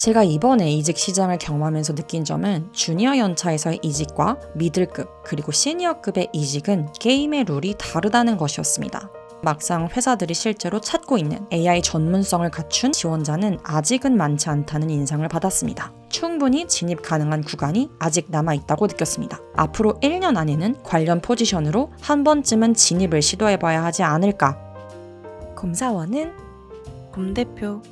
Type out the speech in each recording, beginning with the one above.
제가 이번에 이직 시장을 경험하면서 느낀 점은 주니어 연차에서의 이직과 미들급 그리고 시니어급의 이직은 게임의 룰이 다르다는 것이었습니다. 막상 회사들이 실제로 찾고 있는 AI 전문성을 갖춘 지원자는 아직은 많지 않다는 인상을 받았습니다. 충분히 진입 가능한 구간이 아직 남아있다고 느꼈습니다. 앞으로 1년 안에는 관련 포지션으로 한 번쯤은 진입을 시도해봐야 하지 않을까. 검사원은 검대표.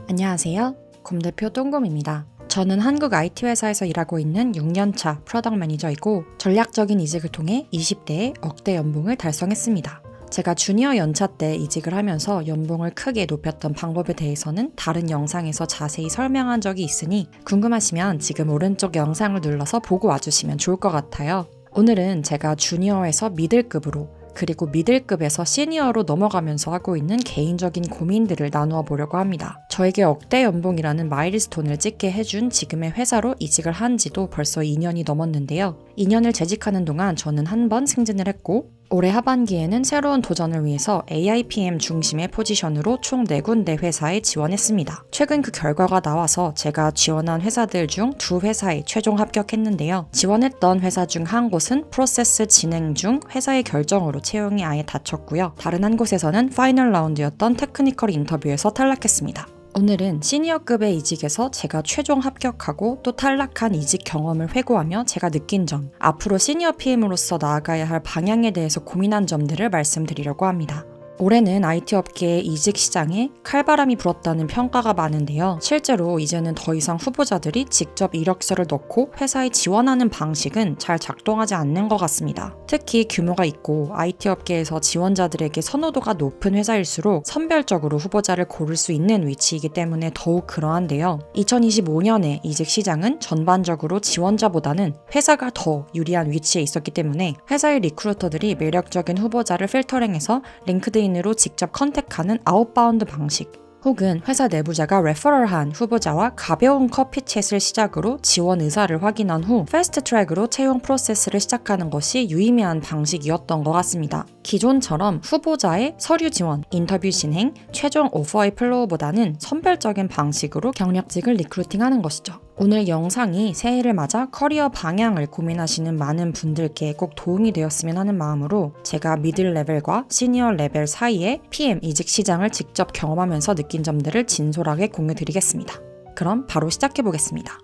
안녕하세요. 검대표 똥곰입니다. 저는 한국 IT 회사에서 일하고 있는 6년차 프로덕트 매니저이고 전략적인 이직을 통해 20대에 억대 연봉을 달성했습니다. 제가 주니어 연차 때 이직을 하면서 연봉을 크게 높였던 방법에 대해서는 다른 영상에서 자세히 설명한 적이 있으니 궁금하시면 지금 오른쪽 영상을 눌러서 보고 와주시면 좋을 것 같아요. 오늘은 제가 주니어에서 미들급으로 그리고 미들급에서 시니어로 넘어가면서 하고 있는 개인적인 고민들을 나누어 보려고 합니다. 저에게 억대 연봉이라는 마일스톤을 찍게 해준 지금의 회사로 이직을 한 지도 벌써 2년이 넘었는데요. 2년을 재직하는 동안 저는 한 번 승진을 했고 올해 하반기에는 새로운 도전을 위해서 AI PM 중심의 포지션으로 총 4군데 회사에 지원했습니다. 최근 그 결과가 나와서 제가 지원한 회사들 중 2회사에 최종 합격했는데요. 지원했던 회사 중 한 곳은 프로세스 진행 중 회사의 결정으로 채용이 아예 닫혔고요. 다른 한 곳에서는 파이널 라운드였던 테크니컬 인터뷰에서 탈락했습니다. 오늘은 시니어급의 이직에서 제가 최종 합격하고 또 탈락한 이직 경험을 회고하며 제가 느낀 점, 앞으로 시니어 PM으로서 나아가야 할 방향에 대해서 고민한 점들을 말씀드리려고 합니다. 올해는 IT 업계의 이직 시장에 칼바람이 불었다는 평가가 많은데요. 실제로 이제는 더 이상 후보자들이 직접 이력서를 넣고 회사에 지원하는 방식은 잘 작동하지 않는 것 같습니다. 특히 규모가 있고 IT 업계에서 지원자들에게 선호도가 높은 회사일수록 선별적으로 후보자를 고를 수 있는 위치이기 때문에 더욱 그러한데요. 2025년의 이직 시장은 전반적으로 지원자보다는 회사가 더 유리한 위치에 있었기 때문에 회사의 리크루터들이 매력적인 후보자를 필터링해서 링크드인 으로 직접 컨택하는 아웃바운드 방식 혹은 회사 내부자가 레퍼럴한 후보자와 가벼운 커피챗을 시작으로 지원 의사를 확인한 후 패스트 트랙으로 채용 프로세스를 시작하는 것이 유의미한 방식이었던 것 같습니다. 기존처럼 후보자의 서류 지원, 인터뷰 진행, 최종 오퍼의 플로우보다는 선별적인 방식으로 경력직을 리크루팅하는 것이죠. 오늘 영상이 새해를 맞아 커리어 방향을 고민하시는 많은 분들께 꼭 도움이 되었으면 하는 마음으로 제가 미들 레벨과 시니어 레벨 사이의 PM 이직 시장을 직접 경험하면서 느낀 점들을 진솔하게 공유드리겠습니다. 그럼 바로 시작해보겠습니다.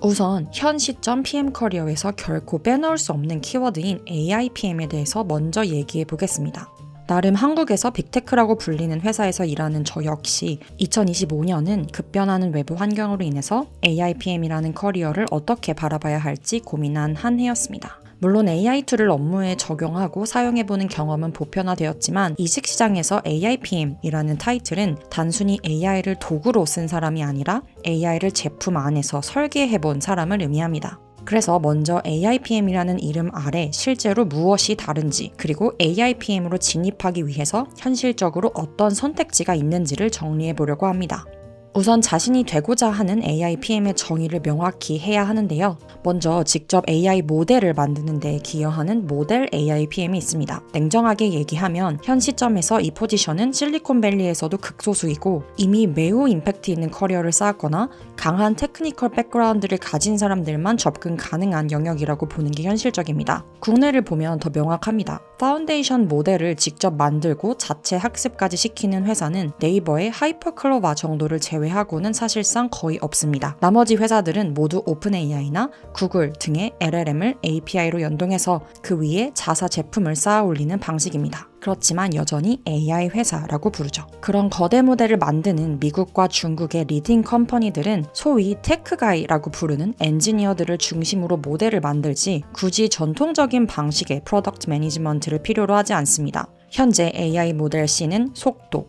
우선 현 시점 PM 커리어에서 결코 빼놓을 수 없는 키워드인 AI PM에 대해서 먼저 얘기해 보겠습니다. 나름 한국에서 빅테크라고 불리는 회사에서 일하는 저 역시 2025년은 급변하는 외부 환경으로 인해서 AI PM이라는 커리어를 어떻게 바라봐야 할지 고민한 한 해였습니다. 물론 AI 툴을 업무에 적용하고 사용해보는 경험은 보편화되었지만 이직 시장에서 AI PM이라는 타이틀은 단순히 AI를 도구로 쓴 사람이 아니라 AI를 제품 안에서 설계해본 사람을 의미합니다. 그래서 먼저 AI PM이라는 이름 아래 실제로 무엇이 다른지 그리고 AI PM으로 진입하기 위해서 현실적으로 어떤 선택지가 있는지를 정리해 보려고 합니다. 우선 자신이 되고자 하는 AI PM의 정의를 명확히 해야 하는데요. 먼저 직접 AI 모델을 만드는 데 기여하는 모델 AI PM이 있습니다. 냉정하게 얘기하면 현 시점에서 이 포지션은 실리콘밸리에서도 극소수이고 이미 매우 임팩트 있는 커리어를 쌓았거나 강한 테크니컬 백그라운드를 가진 사람들만 접근 가능한 영역이라고 보는 게 현실적입니다. 국내를 보면 더 명확합니다. 파운데이션 모델을 직접 만들고 자체 학습까지 시키는 회사는 네이버의 하이퍼클로바 정도를 제외하고는 사실상 거의 없습니다. 나머지 회사들은 모두 오픈AI나 구글 등의 LLM을 API로 연동해서 그 위에 자사 제품을 쌓아 올리는 방식입니다. 그렇지만 여전히 AI 회사라고 부르죠. 그런 거대 모델을 만드는 미국과 중국의 리딩 컴퍼니들은 소위 테크가이라고 부르는 엔지니어들을 중심으로 모델을 만들지 굳이 전통적인 방식의 프로덕트 매니지먼트를 필요로 하지 않습니다. 현재 AI 모델 C는 속도,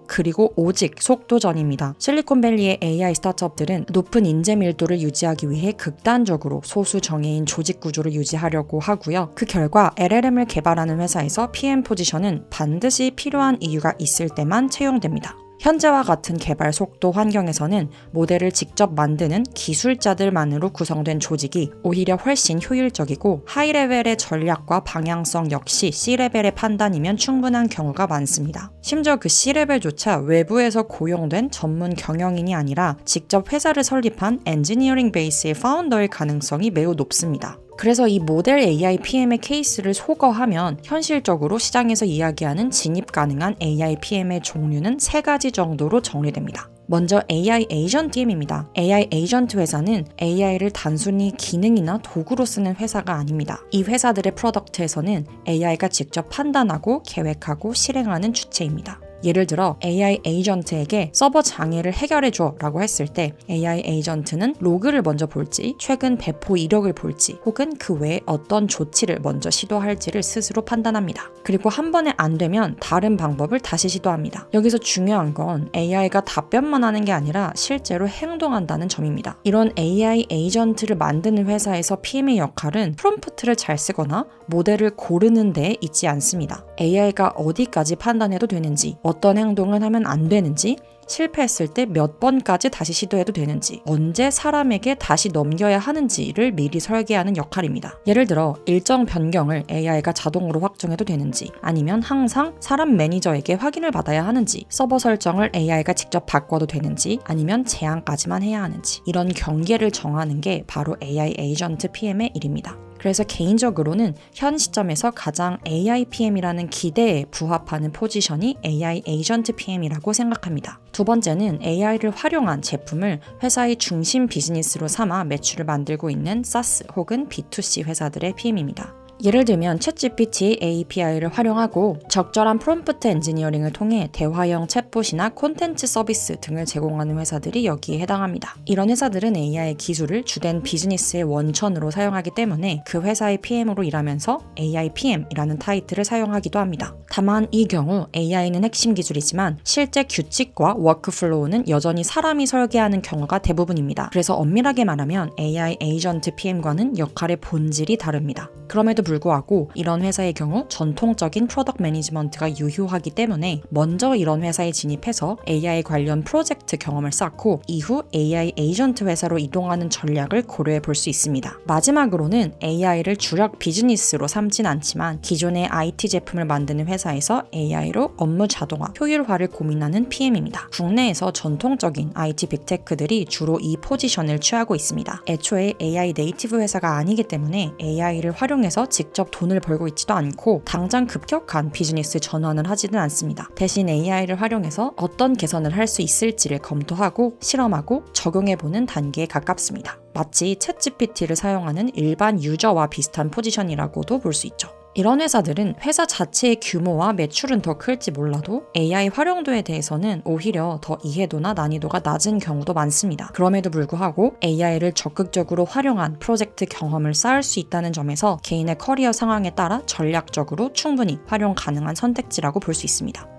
그리고 오직 속도전입니다. 실리콘밸리의 AI 스타트업들은 높은 인재 밀도를 유지하기 위해 극단적으로 소수 정예인 조직 구조를 유지하려고 하고요. 그 결과 LLM을 개발하는 회사에서 PM 포지션은 반드시 필요한 이유가 있을 때만 채용됩니다. 현재와 같은 개발 속도 환경에서는 모델을 직접 만드는 기술자들만으로 구성된 조직이 오히려 훨씬 효율적이고 하이레벨의 전략과 방향성 역시 C레벨의 판단이면 충분한 경우가 많습니다. 심지어 그 C레벨조차 외부에서 고용된 전문 경영인이 아니라 직접 회사를 설립한 엔지니어링 베이스의 파운더일 가능성이 매우 높습니다. 그래서 이 모델 AI PM의 케이스를 소거하면 현실적으로 시장에서 이야기하는 진입 가능한 AI PM의 종류는 3가지 정도로 정리됩니다. 먼저 AI 에이전트 PM입니다. AI 에이전트 회사는 AI를 단순히 기능이나 도구로 쓰는 회사가 아닙니다. 이 회사들의 프로덕트에서는 AI가 직접 판단하고 계획하고 실행하는 주체입니다. 예를 들어 AI 에이전트에게 서버 장애를 해결해줘 라고 했을 때 AI 에이전트는 로그를 먼저 볼지 최근 배포 이력을 볼지 혹은 그 외에 어떤 조치를 먼저 시도할지를 스스로 판단합니다. 그리고 한 번에 안 되면 다른 방법을 다시 시도합니다. 여기서 중요한 건 AI가 답변만 하는 게 아니라 실제로 행동한다는 점입니다. 이런 AI 에이전트를 만드는 회사에서 PM의 역할은 프롬프트를 잘 쓰거나 모델을 고르는 데에 있지 않습니다. AI가 어디까지 판단해도 되는지, 어떤 행동을 하면 안 되는지, 실패했을 때 몇 번까지 다시 시도해도 되는지, 언제 사람에게 다시 넘겨야 하는지를 미리 설계하는 역할입니다. 예를 들어 일정 변경을 AI가 자동으로 확정해도 되는지, 아니면 항상 사람 매니저에게 확인을 받아야 하는지, 서버 설정을 AI가 직접 바꿔도 되는지, 아니면 제한까지만 해야 하는지, 이런 경계를 정하는 게 바로 AI 에이전트 PM의 일입니다. 그래서 개인적으로는 현 시점에서 가장 AI PM이라는 기대에 부합하는 포지션이 AI 에이전트 PM이라고 생각합니다. 두 번째는 AI를 활용한 제품을 회사의 중심 비즈니스로 삼아 매출을 만들고 있는 SaaS 혹은 B2C 회사들의 PM입니다. 예를 들면 챗GPT의 API를 활용하고 적절한 프롬프트 엔지니어링을 통해 대화형 챗봇이나 콘텐츠 서비스 등을 제공하는 회사들이 여기에 해당합니다. 이런 회사들은 AI 기술을 주된 비즈니스의 원천으로 사용하기 때문에 그 회사의 PM으로 일하면서 AI PM이라는 타이틀을 사용하기도 합니다. 다만 이 경우 AI는 핵심 기술이지만 실제 규칙과 워크플로우는 여전히 사람이 설계하는 경우가 대부분입니다. 그래서 엄밀하게 말하면 AI 에이전트 PM과는 역할의 본질이 다릅니다. 그럼에도 불구하고 이런 회사의 경우 전통적인 프로덕트 매니지먼트가 유효하기 때문에 먼저 이런 회사에 진입해서 AI 관련 프로젝트 경험을 쌓고 이후 AI 에이전트 회사로 이동하는 전략을 고려해 볼 수 있습니다. 마지막으로는 AI를 주력 비즈니스로 삼진 않지만 기존의 IT 제품을 만드는 회사에서 AI로 업무 자동화, 효율화를 고민하는 PM입니다. 국내에서 전통적인 IT 빅테크들이 주로 이 포지션을 취하고 있습니다. 애초에 AI 네이티브 회사가 아니기 때문에 AI를 활용해서 직접 돈을 벌고 있지도 않고 당장 급격한 비즈니스 전환을 하지는 않습니다. 대신 AI를 활용해서 어떤 개선을 할 수 있을지를 검토하고 실험하고 적용해보는 단계에 가깝습니다. 마치 챗GPT를 사용하는 일반 유저와 비슷한 포지션이라고도 볼 수 있죠. 이런 회사들은 회사 자체의 규모와 매출은 더 클지 몰라도 AI 활용도에 대해서는 오히려 더 이해도나 난이도가 낮은 경우도 많습니다. 그럼에도 불구하고 AI를 적극적으로 활용한 프로젝트 경험을 쌓을 수 있다는 점에서 개인의 커리어 상황에 따라 전략적으로 충분히 활용 가능한 선택지라고 볼 수 있습니다.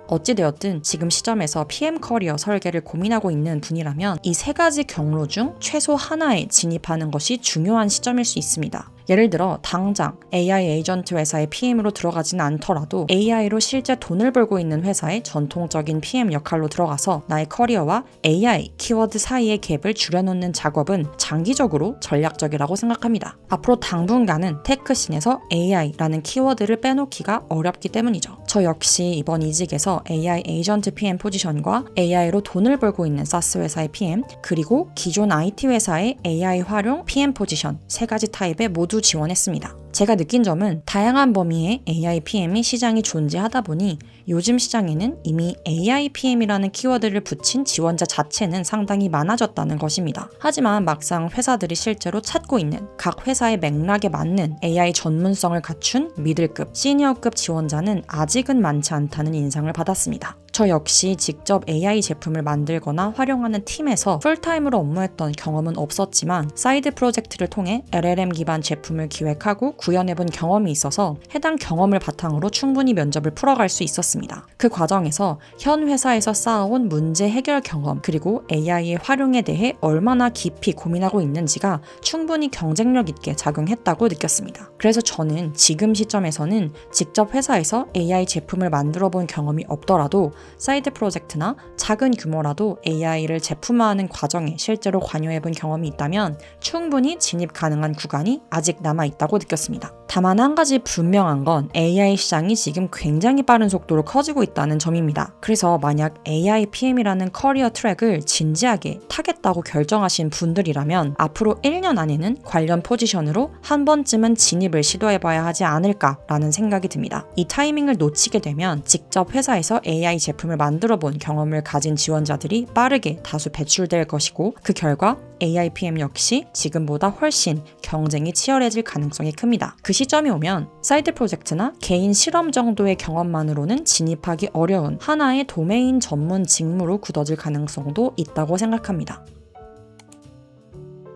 어찌되었든 지금 시점에서 PM 커리어 설계를 고민하고 있는 분이라면 이 3가지 경로 중 최소 하나에 진입하는 것이 중요한 시점일 수 있습니다. 예를 들어 당장 AI 에이전트 회사의 PM으로 들어가지는 않더라도 AI로 실제 돈을 벌고 있는 회사의 전통적인 PM 역할로 들어가서 나의 커리어와 AI 키워드 사이의 갭을 줄여놓는 작업은 장기적으로 전략적이라고 생각합니다. 앞으로 당분간은 테크씬에서 AI라는 키워드를 빼놓기가 어렵기 때문이죠. 저 역시 이번 이직에서 AI 에이전트 PM 포지션과 AI로 돈을 벌고 있는 SaaS 회사의 PM 그리고 기존 IT 회사의 AI 활용 PM 포지션 3가지 타입에 모두 지원했습니다. 제가 느낀 점은 다양한 범위의 AI PM이 시장이 존재하다 보니 요즘 시장에는 이미 AI PM이라는 키워드를 붙인 지원자 자체는 상당히 많아졌다는 것입니다. 하지만 막상 회사들이 실제로 찾고 있는 각 회사의 맥락에 맞는 AI 전문성을 갖춘 미들급, 시니어급 지원자는 아직은 많지 않다는 인상을 받았습니다. 저 역시 직접 AI 제품을 만들거나 활용하는 팀에서 풀타임으로 업무했던 경험은 없었지만 사이드 프로젝트를 통해 LLM 기반 제품을 기획하고 구현해본 경험이 있어서 해당 경험을 바탕으로 충분히 면접을 풀어갈 수 있었습니다. 그 과정에서 현 회사에서 쌓아온 문제 해결 경험 그리고 AI의 활용에 대해 얼마나 깊이 고민하고 있는지가 충분히 경쟁력 있게 작용했다고 느꼈습니다. 그래서 저는 지금 시점에서는 직접 회사에서 AI 제품을 만들어 본 경험이 없더라도 사이드 프로젝트나 작은 규모라도 AI를 제품화하는 과정에 실제로 관여해 본 경험이 있다면 충분히 진입 가능한 구간이 아직 남아있다고 느꼈습니다. 다만 한 가지 분명한 건 AI 시장이 지금 굉장히 빠른 속도로 커지고 있다는 점입니다. 그래서 만약 AI PM이라는 커리어 트랙을 진지하게 타겠다고 결정하신 분들이라면 앞으로 1년 안에는 관련 포지션으로 한 번쯤은 진입을 시도해봐야 하지 않을까라는 생각이 듭니다. 이 타이밍을 놓치게 되면 직접 회사에서 AI 제품을 만들어 본 경험을 가진 지원자들이 빠르게 다수 배출될 것이고 그 결과 AI PM 역시 지금보다 훨씬 경쟁이 치열해질 가능성이 큽니다. 그 시점이 오면 사이드 프로젝트나 개인 실험 정도의 경험만으로는 진입하기 어려운 하나의 도메인 전문 직무로 굳어질 가능성도 있다고 생각합니다.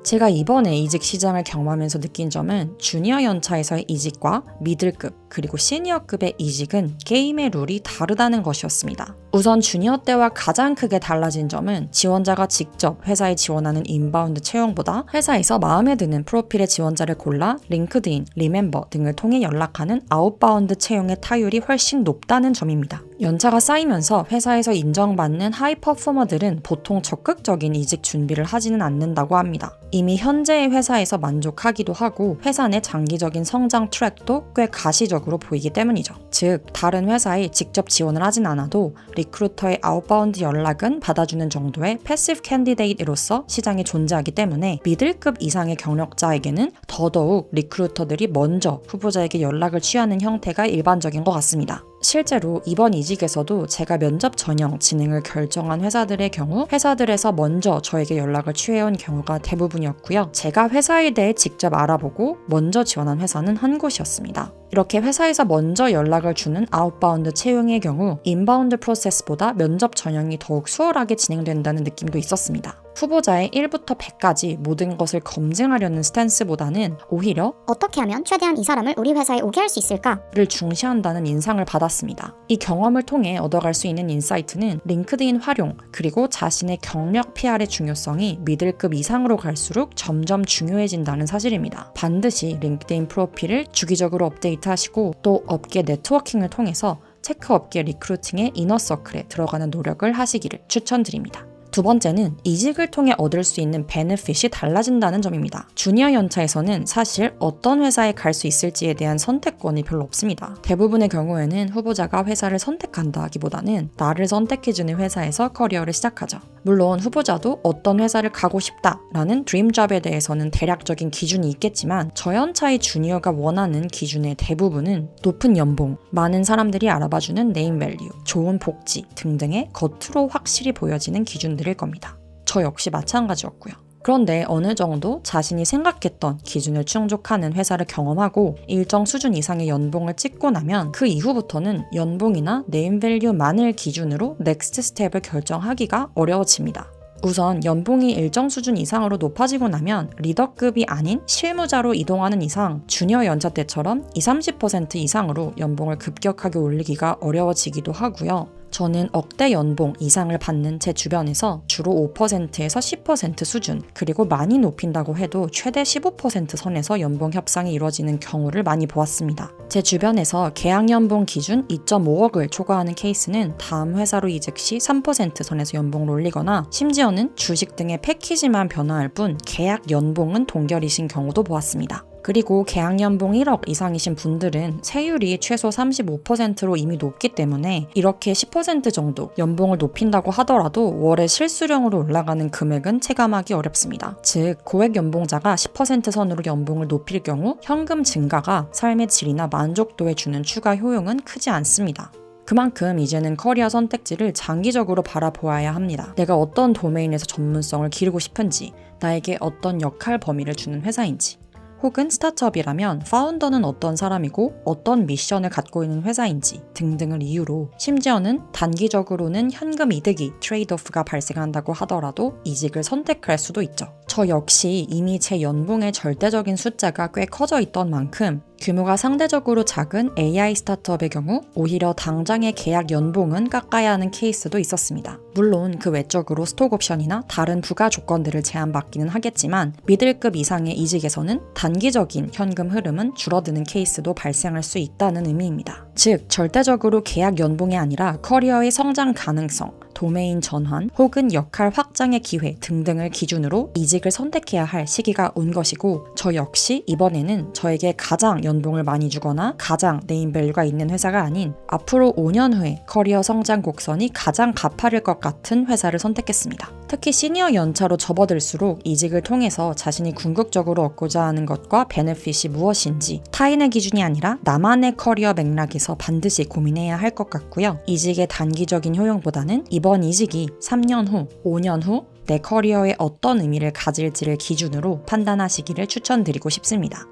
제가 이번에 이직 시장을 경험하면서 느낀 점은 주니어 연차에서의 이직과 미들급 그리고 시니어급의 이직은 게임의 룰이 다르다는 것이었습니다. 우선 주니어 때와 가장 크게 달라진 점은 지원자가 직접 회사에 지원하는 인바운드 채용보다 회사에서 마음에 드는 프로필의 지원자를 골라 링크드인, 리멤버 등을 통해 연락하는 아웃바운드 채용의 타율이 훨씬 높다는 점입니다. 연차가 쌓이면서 회사에서 인정받는 하이 퍼포머들은 보통 적극적인 이직 준비를 하지는 않는다고 합니다. 이미 현재의 회사에서 만족하기도 하고 회사 내 장기적인 성장 트랙도 꽤 가시적으로 보이기 때문이죠. 즉, 다른 회사에 직접 지원을 하진 않아도 리크루터의 아웃바운드 연락은 받아주는 정도의 패시브 캔디데이트로서 시장에 존재하기 때문에 미들급 이상의 경력자에게는 더더욱 리크루터들이 먼저 후보자에게 연락을 취하는 형태가 일반적인 것 같습니다. 실제로 이번 이직에서도 제가 면접 전형 진행을 결정한 회사들의 경우 회사들에서 먼저 저에게 연락을 취해온 경우가 대부분이었고요. 제가 회사에 대해 직접 알아보고 먼저 지원한 회사는 한 곳이었습니다. 이렇게 회사에서 먼저 연락을 주는 아웃바운드 채용의 경우 인바운드 프로세스보다 면접 전형이 더욱 수월하게 진행된다는 느낌도 있었습니다. 후보자의 1부터 100까지 모든 것을 검증하려는 스탠스보다는 오히려 어떻게 하면 최대한 이 사람을 우리 회사에 오게 할 수 있을까? 를 중시한다는 인상을 받았습니다. 이 경험을 통해 얻어갈 수 있는 인사이트는 링크드인 활용 그리고 자신의 경력 PR의 중요성이 미들급 이상으로 갈수록 점점 중요해진다는 사실입니다. 반드시 링크드인 프로필을 주기적으로 업데이트하시고 또 업계 네트워킹을 통해서 체크 업계 리크루팅의 이너서클에 들어가는 노력을 하시기를 추천드립니다. 두 번째는 이직을 통해 얻을 수 있는 베네핏이 달라진다는 점입니다. 주니어 연차에서는 사실 어떤 회사에 갈 수 있을지에 대한 선택권이 별로 없습니다. 대부분의 경우에는 후보자가 회사를 선택한다기보다는 나를 선택해주는 회사에서 커리어를 시작하죠. 물론 후보자도 어떤 회사를 가고 싶다라는 드림잡에 대해서는 대략적인 기준이 있겠지만 저연차의 주니어가 원하는 기준의 대부분은 높은 연봉, 많은 사람들이 알아봐주는 네임밸류, 좋은 복지 등등의 겉으로 확실히 보여지는 기준들일 겁니다. 저 역시 마찬가지였고요. 그런데 어느 정도 자신이 생각했던 기준을 충족하는 회사를 경험하고 일정 수준 이상의 연봉을 찍고 나면 그 이후부터는 연봉이나 네임밸류만을 기준으로 넥스트 스텝을 결정하기가 어려워집니다. 우선 연봉이 일정 수준 이상으로 높아지고 나면 리더급이 아닌 실무자로 이동하는 이상 주니어 연차 때처럼 20-30% 이상으로 연봉을 급격하게 올리기가 어려워지기도 하고요. 저는 억대 연봉 이상을 받는 제 주변에서 주로 5%에서 10% 수준, 그리고 많이 높인다고 해도 최대 15% 선에서 연봉 협상이 이루어지는 경우를 많이 보았습니다. 제 주변에서 계약 연봉 기준 2.5억을 초과하는 케이스는 다음 회사로 이직 시 3% 선에서 연봉을 올리거나 심지어는 주식 등의 패키지만 변화할 뿐 계약 연봉은 동결이신 경우도 보았습니다. 그리고 계약 연봉 1억 이상이신 분들은 세율이 최소 35%로 이미 높기 때문에 이렇게 10% 정도 연봉을 높인다고 하더라도 월에 실수령으로 올라가는 금액은 체감하기 어렵습니다. 즉 고액 연봉자가 10% 선으로 연봉을 높일 경우 현금 증가가 삶의 질이나 만족도에 주는 추가 효용은 크지 않습니다. 그만큼 이제는 커리어 선택지를 장기적으로 바라보아야 합니다. 내가 어떤 도메인에서 전문성을 기르고 싶은지, 나에게 어떤 역할 범위를 주는 회사인지, 혹은 스타트업이라면 파운더는 어떤 사람이고 어떤 미션을 갖고 있는 회사인지 등등을 이유로 심지어는 단기적으로는 현금 이득이 트레이드오프가 발생한다고 하더라도 이직을 선택할 수도 있죠. 저 역시 이미 제 연봉의 절대적인 숫자가 꽤 커져 있던 만큼 규모가 상대적으로 작은 AI 스타트업의 경우 오히려 당장의 계약 연봉은 깎아야 하는 케이스도 있었습니다. 물론 그 외적으로 스톡 옵션이나 다른 부가 조건들을 제한받기는 하겠지만 미들급 이상의 이직에서는 단기적인 현금 흐름은 줄어드는 케이스도 발생할 수 있다는 의미입니다. 즉, 절대적으로 계약 연봉이 아니라 커리어의 성장 가능성, 도메인 전환 혹은 역할 확장의 기회 등등을 기준으로 이직을 선택해야 할 시기가 온 것이고, 저 역시 이번에는 저에게 가장 연봉을 많이 주거나 가장 네임밸류가 있는 회사가 아닌 앞으로 5년 후에 커리어 성장 곡선이 가장 가파를 것 같은 회사를 선택했습니다. 특히 시니어 연차로 접어들수록 이직을 통해서 자신이 궁극적으로 얻고자 하는 것과 베네핏이 무엇인지 타인의 기준이 아니라 나만의 커리어 맥락에서 반드시 고민해야 할 것 같고요. 이직의 단기적인 효용보다는 이번 이직이 3년 후, 5년 후 내 커리어에 어떤 의미를 가질지를 기준으로 판단하시기를 추천드리고 싶습니다.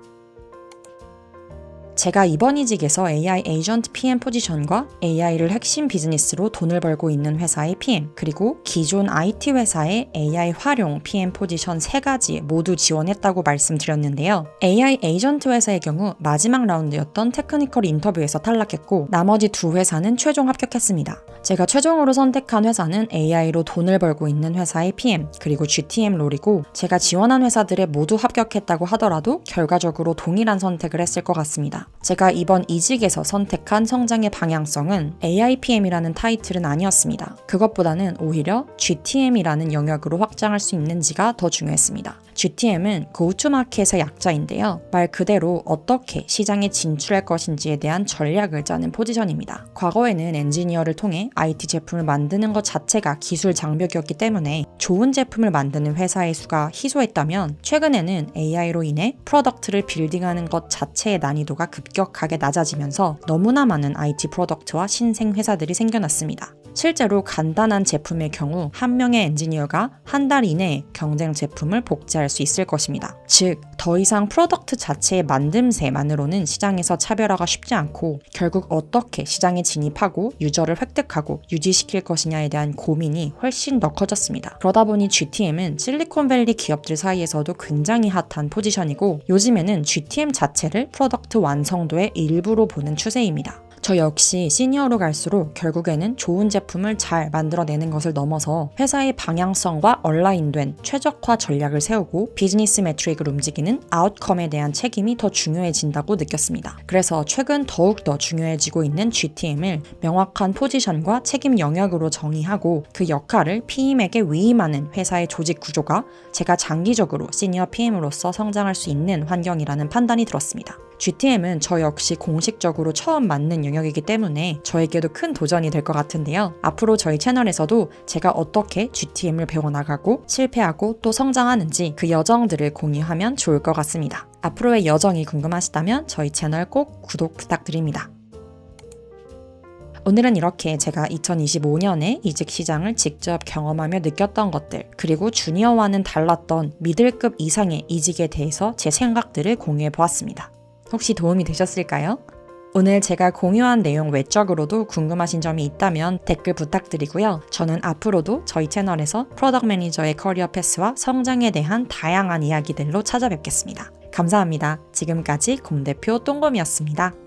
제가 이번 이직에서 AI 에이전트 PM 포지션과 AI를 핵심 비즈니스로 돈을 벌고 있는 회사의 PM, 그리고 기존 IT 회사의 AI 활용 PM 포지션 3가지 모두 지원했다고 말씀드렸는데요. AI 에이전트 회사의 경우 마지막 라운드였던 테크니컬 인터뷰에서 탈락했고, 나머지 2회사는 최종 합격했습니다. 제가 최종으로 선택한 회사는 AI로 돈을 벌고 있는 회사의 PM, 그리고 GTM 롤이고, 제가 지원한 회사들에 모두 합격했다고 하더라도 결과적으로 동일한 선택을 했을 것 같습니다. 제가 이번 이직에서 선택한 성장의 방향성은 AIPM이라는 타이틀은 아니었습니다. 그것보다는 오히려 GTM이라는 영역으로 확장할 수 있는지가 더 중요했습니다. GTM은 go-to-market의 약자인데요. 말 그대로 어떻게 시장에 진출할 것인지에 대한 전략을 짜는 포지션입니다. 과거에는 엔지니어를 통해 IT 제품을 만드는 것 자체가 기술 장벽이었기 때문에 좋은 제품을 만드는 회사의 수가 희소했다면, 최근에는 AI로 인해 프로덕트를 빌딩하는 것 자체의 난이도가 급격하게 낮아지면서 너무나 많은 IT 프로덕트와 신생 회사들이 생겨났습니다. 실제로 간단한 제품의 경우 한 명의 엔지니어가 한 달 이내에 경쟁 제품을 복제할 수 있을 것입니다. 즉, 더 이상 프로덕트 자체의 만듦새만으로는 시장에서 차별화가 쉽지 않고, 결국 어떻게 시장에 진입하고 유저를 획득하고 유지시킬 것이냐에 대한 고민이 훨씬 더 커졌습니다. 그러다 보니 GTM은 실리콘밸리 기업들 사이에서도 굉장히 핫한 포지션이고, 요즘에는 GTM 자체를 프로덕트 완성도의 일부로 보는 추세입니다. 저 역시 시니어로 갈수록 결국에는 좋은 제품을 잘 만들어내는 것을 넘어서 회사의 방향성과 얼라인된 최적화 전략을 세우고 비즈니스 매트릭을 움직이는 아웃컴에 대한 책임이 더 중요해진다고 느꼈습니다. 그래서 최근 더욱더 중요해지고 있는 GTM을 명확한 포지션과 책임 영역으로 정의하고, 그 역할을 PM에게 위임하는 회사의 조직 구조가 제가 장기적으로 시니어 PM으로서 성장할 수 있는 환경이라는 판단이 들었습니다. GTM은 저 역시 공식적으로 처음 맡는 영역이기 때문에 저에게도 큰 도전이 될 것 같은데요. 앞으로 저희 채널에서도 제가 어떻게 GTM을 배워나가고 실패하고 또 성장하는지 그 여정들을 공유하면 좋을 것 같습니다. 앞으로의 여정이 궁금하시다면 저희 채널 꼭 구독 부탁드립니다. 오늘은 이렇게 제가 2025년에 이직 시장을 직접 경험하며 느꼈던 것들, 그리고 주니어와는 달랐던 미들급 이상의 이직에 대해서 제 생각들을 공유해 보았습니다. 혹시 도움이 되셨을까요? 오늘 제가 공유한 내용 외적으로도 궁금하신 점이 있다면 댓글 부탁드리고요. 저는 앞으로도 저희 채널에서 프로덕트 매니저의 커리어 패스와 성장에 대한 다양한 이야기들로 찾아뵙겠습니다. 감사합니다. 지금까지 곰대표 똥곰이었습니다.